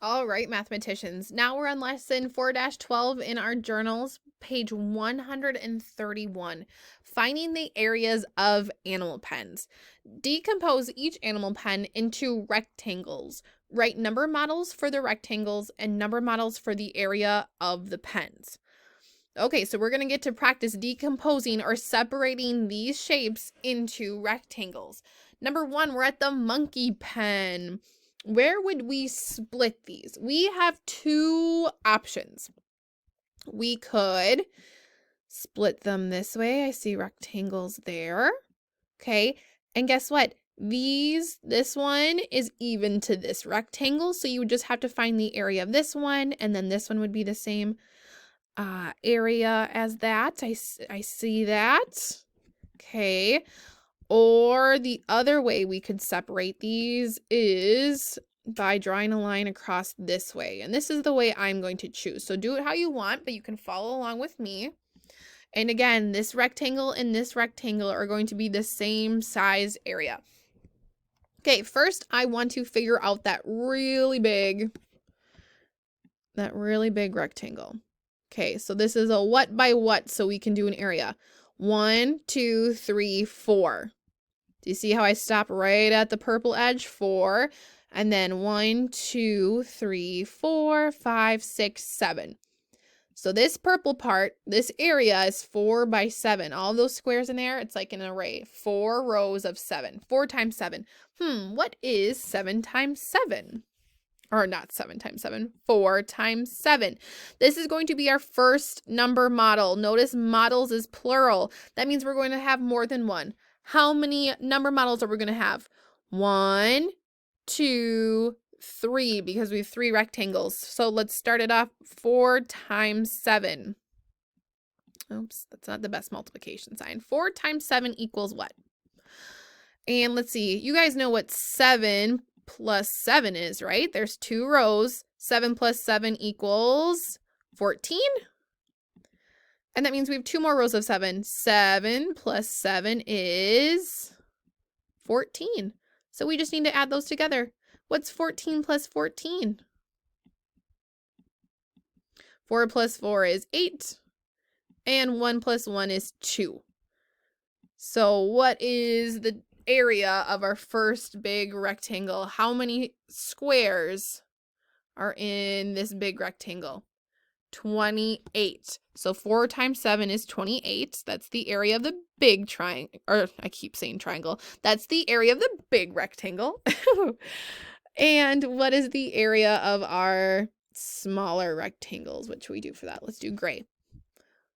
All right, mathematicians. Now we're on lesson 4-12 in our journals, page 131, finding the areas of animal pens. Decompose each animal pen into rectangles. Write number models for the rectangles and number models for the area of the pens. Okay, so we're going to get to practice decomposing or separating these shapes into rectangles. Number 1, we're at the monkey pen. Where would we split these? We have two options. We could split them this way. I see rectangles there. Okay, and guess what? This one is even to this rectangle, so you would just have to find the area of this one, and then this one would be the same area as that. I see that. Okay. Or the other way we could separate these is by drawing a line across this way. And this is the way I'm going to choose. So do it how you want, but you can follow along with me. And again, this rectangle and this rectangle are going to be the same size area. Okay, first I want to figure out that really big rectangle. Okay, so this is a what by what, so we can do an area. 1, 2, 3, 4. Do you see how I stop right at the purple edge? 4. And then 1, 2, 3, 4, 5, 6, 7. So this purple part, this area is 4 by 7. All those squares in there, it's like an array. 4 rows of 7. 4 times 7. What is 7 times 7? Or not 7 times 7, 4 times 7. This is going to be our first number model. Notice models is plural. That means we're going to have more than one. How many number models are we going to have? 1, 2, 3, because we have 3 rectangles. So let's start it off. 4 times 7. Oops, that's not the best multiplication sign. 4 times 7 equals what? And let's see. You guys know what 7 plus 7 is, right? There's 2 rows. 7 plus 7 equals 14. And that means we have 2 more rows of 7. 7 plus 7 is 14. So we just need to add those together. What's 14 plus 14? 4 plus 4 is 8. And 1 plus 1 is 2. So what is the area of our first big rectangle? How many squares are in this big rectangle? 28. So 4 times 7 is 28. That's the area of the big triangle, or I keep saying triangle. That's the area of the big rectangle. And what is the area of our smaller rectangles? What should we do for that? Let's do gray.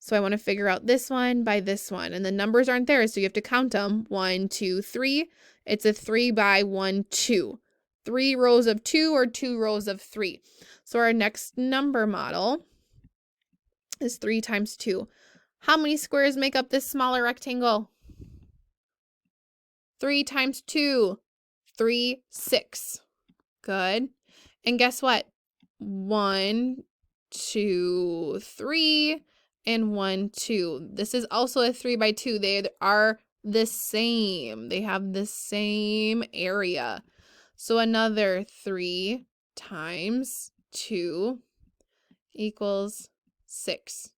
So I want to figure out this one by this one. And the numbers aren't there, so you have to count them. 1, 2, 3. It's a 3 by 1, 2. 3 rows of 2 or 2 rows of 3. So our next number model is 3 times 2. How many squares make up this smaller rectangle? 3 times 2. 3, 6. Good. And guess what? 1, 2, 3. And 1, 2. This is also a 3 by 2. They are the same. They have the same area. So another 3 times 2 equals 6.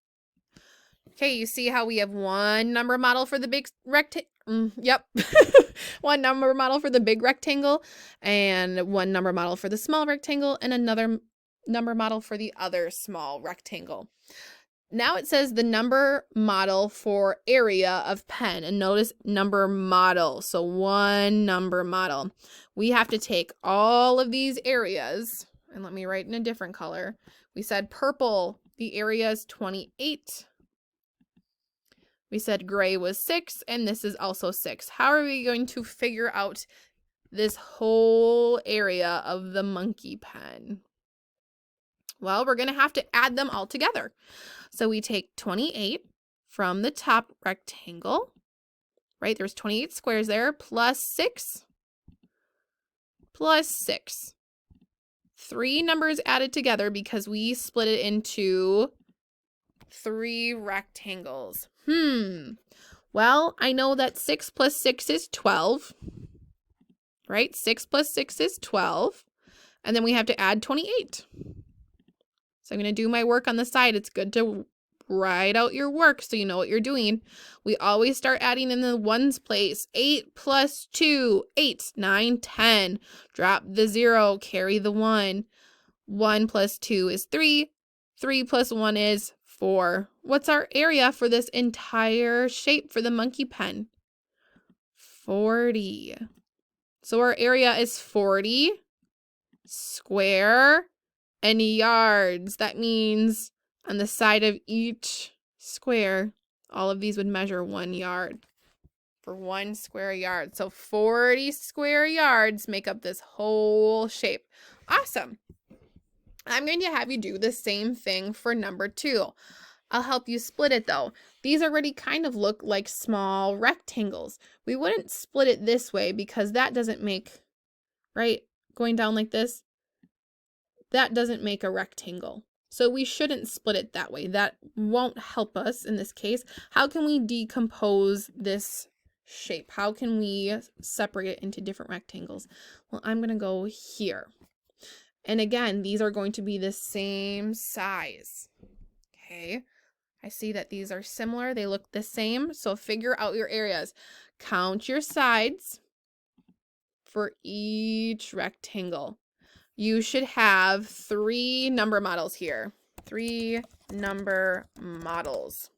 Okay, you see how we have one number model for the big rectangle? Yep. One number model for the big rectangle and one number model for the small rectangle and another number model for the other small rectangle. Now it says the number model for area of pen, and notice number model. So one number model. We have to take all of these areas, and let me write in a different color. We said purple, the area is 28. We said gray was 6, and this is also 6. How are we going to figure out this whole area of the monkey pen? Well, we're going to have to add them all together. So we take 28 from the top rectangle, right? There's 28 squares there, plus 6, plus 6. 3 numbers added together because we split it into 3 rectangles. Well, I know that 6 plus 6 is 12, right? 6 plus 6 is 12. And then we have to add 28. So I'm going to do my work on the side. It's good to write out your work so you know what you're doing. We always start adding in the ones place. 8 plus 2, 8, 9, 10. Drop the 0, carry the 1. 1 plus 2 is 3. 3 plus 1 is 4. What's our area for this entire shape for the monkey pen? 40. So our area is 40 square and yards. That means on the side of each square, all of these would measure 1 yard for 1 square yard. So 40 square yards make up this whole shape. Awesome. I'm going to have you do the same thing for number 2. I'll help you split it though. These already kind of look like small rectangles. We wouldn't split it this way because that doesn't make, right? Going down like this, that doesn't make a rectangle. So we shouldn't split it that way. That won't help us in this case. How can we decompose this shape? How can we separate it into different rectangles? Well, I'm going to go here. And again, these are going to be the same size. Okay. I see that these are similar. They look the same. So figure out your areas. Count your sides for each rectangle. You should have 3 number models here. 3 number models.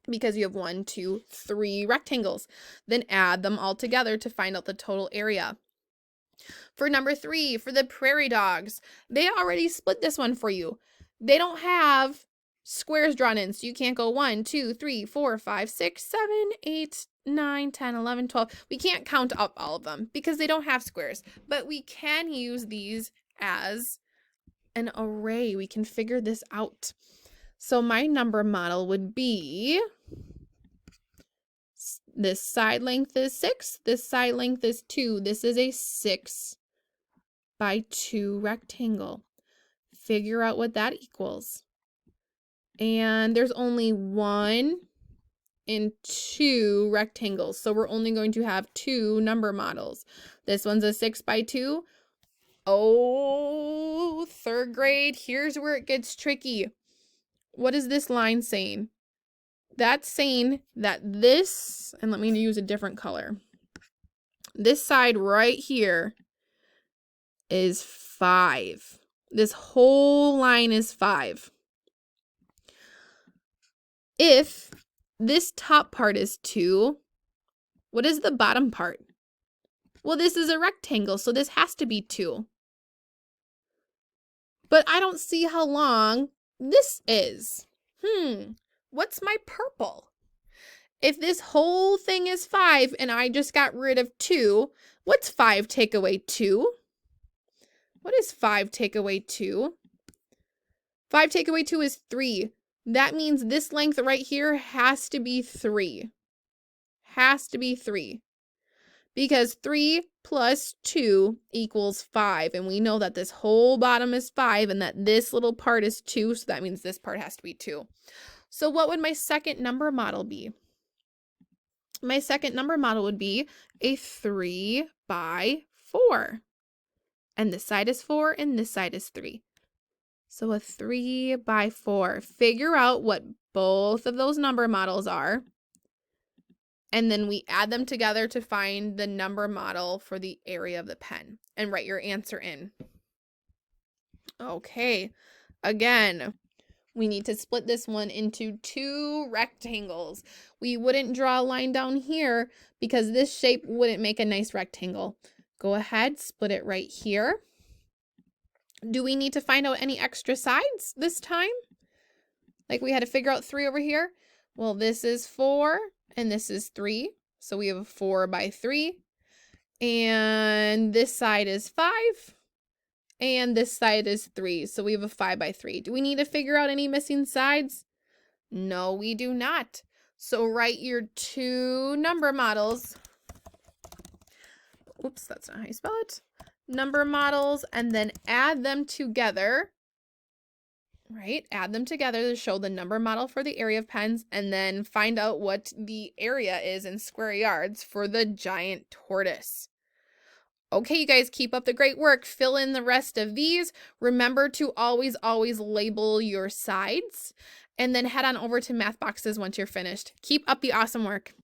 Because you have 1, 2, 3 rectangles. Then add them all together to find out the total area. For number 3, for the prairie dogs, they already split this one for you. They don't have squares drawn in, so you can't go 1, 2, 3, 4, 5, 6, 7, 8, 9, 10, 11, 12. We can't count up all of them because they don't have squares, but we can use these as an array. We can figure this out. So my number model would be, this side length is 6, this side length is 2. This is a 6 by 2 rectangle. Figure out what that equals. And there's only 1 and 2 rectangles, so we're only going to have 2 number models. This one's a 6 by 2. Oh, 3rd grade, here's where it gets tricky. What is this line saying? That's saying that this, and let me use a different color. This side right here is 5. This whole line is 5. If this top part is 2, what is the bottom part? Well, this is a rectangle, so this has to be 2. But I don't see how long this is. What's my purple? If this whole thing is 5 and I just got rid of 2, what's 5 take away 2? What is 5 take away 2? 5 take away 2 is 3. That means this length right here has to be 3. Has to be 3. Because 3 plus 2 equals 5. And we know that this whole bottom is 5 and that this little part is 2. So that means this part has to be 2. So what would my second number model be? My second number model would be a 3 by 4. And this side is 4 and this side is 3. So a 3 by 4. Figure out what both of those number models are. And then we add them together to find the number model for the area of the pen. And write your answer in. Okay. Again, we need to split this one into 2 rectangles. We wouldn't draw a line down here because this shape wouldn't make a nice rectangle. Go ahead, split it right here. Do we need to find out any extra sides this time? Like we had to figure out 3 over here. Well, this is 4 and this is 3. So we have a 4 by 3. And this side is 5. And this side is 3. So we have a 5 by 3. Do we need to figure out any missing sides? No, we do not. So write your 2 number models. Oops, that's not how you spell it. Number models, and then add them together, right? Add them together to show the number model for the area of pens, and then find out what the area is in square yards for the giant tortoise. Okay, you guys, keep up the great work. Fill in the rest of these. Remember to always, always label your sides, and then head on over to Math Boxes once you're finished. Keep up the awesome work.